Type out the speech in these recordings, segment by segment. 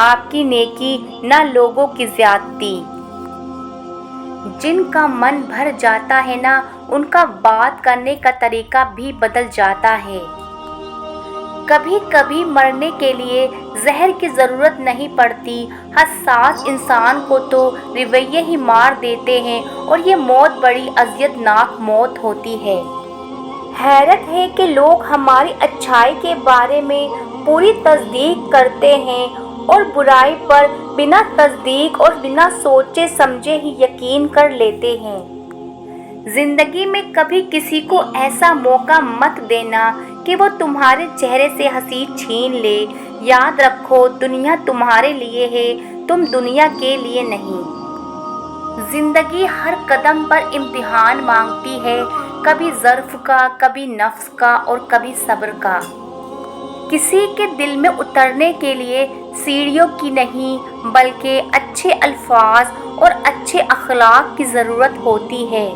آپ کی نیکی نہ لوگوں کی زیادتی۔ جن کا من بھر جاتا ہے نا ان کا بات کرنے کا طریقہ بھی بدل جاتا ہے۔ کبھی کبھی مرنے کے لیے زہر کی ضرورت نہیں پڑتی، حساس انسان کو تو رویے ہی مار دیتے ہیں اور یہ موت بڑی اذیت ناک موت ہوتی ہے۔ حیرت ہے کہ لوگ ہماری اچھائی کے بارے میں پوری تصدیق کرتے ہیں اور برائی پر بنا تصدیق اور بنا سوچے سمجھے ہی یقین کر لیتے ہیں۔ زندگی میں کبھی کسی کو ایسا موقع مت دینا کہ وہ تمہارے چہرے سے ہنسی چھین لے۔ یاد رکھو دنیا تمہارے لیے ہے، تم دنیا کے لیے نہیں۔ زندگی ہر قدم پر امتحان مانگتی ہے، کبھی ظرف کا، کبھی نفس کا اور کبھی صبر کا۔ کسی کے دل میں اترنے کے لیے سیڑھیوں کی نہیں بلکہ اچھے الفاظ اور اچھے اخلاق کی ضرورت ہوتی ہے۔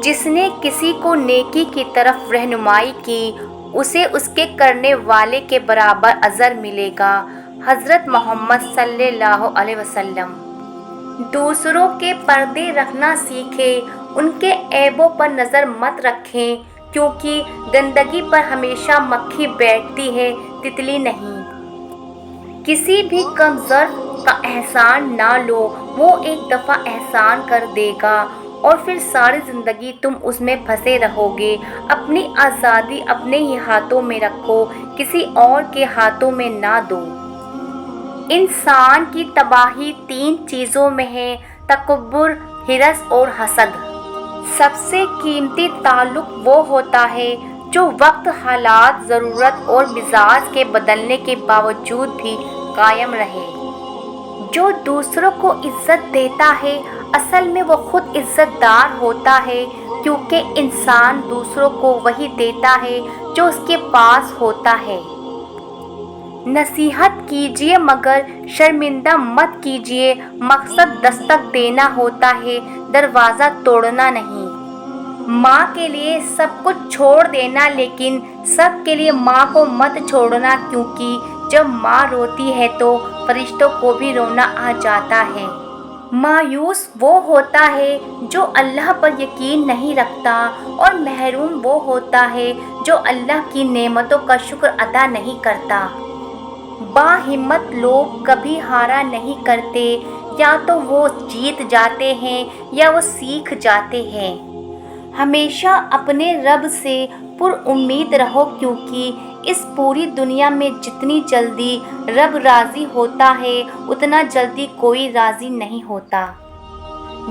جس نے کسی کو نیکی کی طرف رہنمائی کی اسے اس کے کرنے والے کے برابر اجر ملے گا۔ حضرت محمد صلی اللہ علیہ وسلم۔ دوسروں کے پردے رکھنا سیکھیں، ان کے عیبوں پر نظر مت رکھیں، کیونکہ گندگی پر ہمیشہ مکھی بیٹھتی ہے، تتلی نہیں۔ کسی بھی کم ظرف کا احسان نہ لو، وہ ایک دفعہ احسان کر دے گا اور پھر ساری زندگی تم اس میں پھنسے رہو گے۔ اپنی آزادی اپنے ہی ہاتھوں میں رکھو، کسی اور کے ہاتھوں میں نہ دو۔ انسان کی تباہی 3 چیزوں میں ہے: تکبر، حرص اور حسد۔ سب سے قیمتی تعلق وہ ہوتا ہے جو وقت، حالات، ضرورت اور مزاج کے بدلنے کے باوجود بھی قائم رہے۔ جو دوسروں کو عزت دیتا ہے اصل میں وہ خود عزت دار ہوتا ہے، کیونکہ انسان دوسروں کو وہی دیتا ہے جو اس کے پاس ہوتا ہے۔ نصیحت کیجیے مگر شرمندہ مت کیجیے، مقصد دستک دینا ہوتا ہے، دروازہ توڑنا نہیں۔ ماں کے لیے سب کچھ چھوڑ دینا لیکن سب کے لیے ماں کو مت چھوڑنا، کیونکہ جب ماں روتی ہے تو فرشتوں کو بھی رونا آ جاتا ہے۔ مایوس وہ ہوتا ہے جو اللہ پر یقین نہیں رکھتا، اور محروم وہ ہوتا ہے جو اللہ کی نعمتوں کا شکر ادا نہیں کرتا۔ باہمت لوگ کبھی ہارا نہیں کرتے، یا تو وہ جیت جاتے ہیں یا وہ سیکھ جاتے ہیں۔ ہمیشہ اپنے رب سے پر امید رہو، کیونکہ اس پوری دنیا میں جتنی جلدی رب راضی ہوتا ہے اتنا جلدی کوئی راضی نہیں ہوتا۔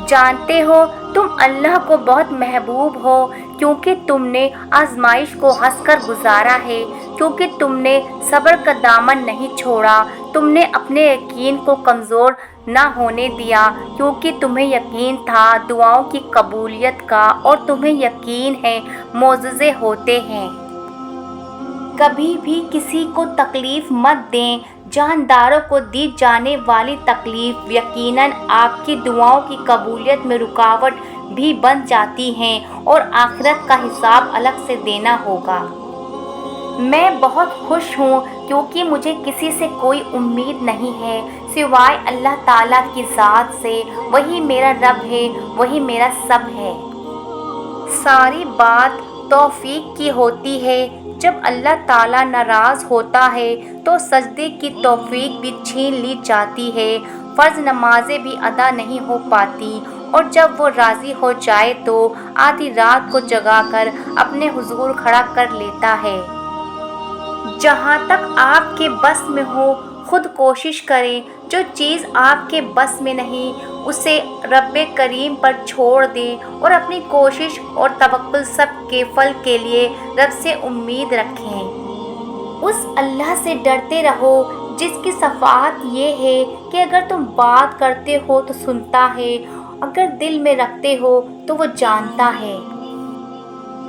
جانتے ہو تم اللہ کو بہت محبوب ہو کیونکہ تم نے آزمائش کو ہنس کر گزارا ہے، کیونکہ تم نے صبر کا دامن نہیں چھوڑا، تم نے اپنے یقین کو کمزور نہ ہونے دیا، کیونکہ تمہیں یقین تھا دعاؤں کی قبولیت کا، اور تمہیں یقین ہے معجزے ہوتے ہیں۔ کبھی بھی کسی کو تکلیف مت دیں، جانداروں کو دی جانے والی تکلیف یقیناً آپ کی دعاؤں کی قبولیت میں رکاوٹ بھی بن جاتی ہیں، اور آخرت کا حساب الگ سے دینا ہوگا۔ میں بہت خوش ہوں کیونکہ مجھے کسی سے کوئی امید نہیں ہے سوائے اللہ تعالیٰ کی ذات سے، وہی میرا رب ہے، وہی میرا سب ہے۔ ساری بات توفیق کی ہوتی ہے، جب اللہ تعالیٰ ناراض ہوتا ہے تو سجدے کی توفیق بھی چھین لی جاتی ہے، فرض نمازیں بھی ادا نہیں ہو پاتی، اور جب وہ راضی ہو جائے تو آدھی رات کو جگا کر اپنے حضور کھڑا کر لیتا ہے۔ جہاں تک آپ کے بس میں ہو خود کوشش کریں، جو چیز آپ کے بس میں نہیں اسے رب کریم پر چھوڑ دیں، اور اپنی کوشش اور توکل سب کے پھل کے لیے رب سے امید رکھیں۔ اس اللہ سے ڈرتے رہو جس کی صفات یہ ہے کہ اگر تم بات کرتے ہو تو سنتا ہے، اگر دل میں رکھتے ہو تو وہ جانتا ہے۔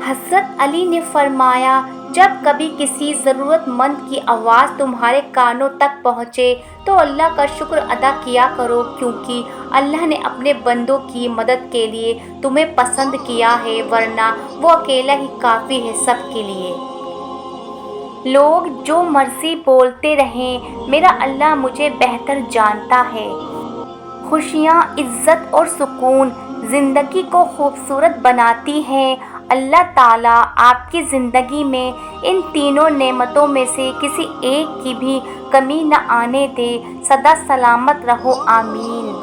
حضرت علی نے فرمایا، جب کبھی کسی ضرورت مند کی آواز تمہارے کانوں تک پہنچے تو اللہ کا شکر ادا کیا کرو، کیونکہ اللہ نے اپنے بندوں کی مدد کے لیے تمہیں پسند کیا ہے، ورنہ وہ اکیلا ہی کافی ہے سب کے لیے۔ لوگ جو مرضی بولتے رہیں، میرا اللہ مجھے بہتر جانتا ہے۔ خوشیاں، عزت اور سکون زندگی کو خوبصورت بناتی ہیں۔ اللہ تعالیٰ آپ کی زندگی میں ان تینوں نعمتوں میں سے کسی ایک کی بھی کمی نہ آنے دے۔ سدا سلامت رہو، آمین۔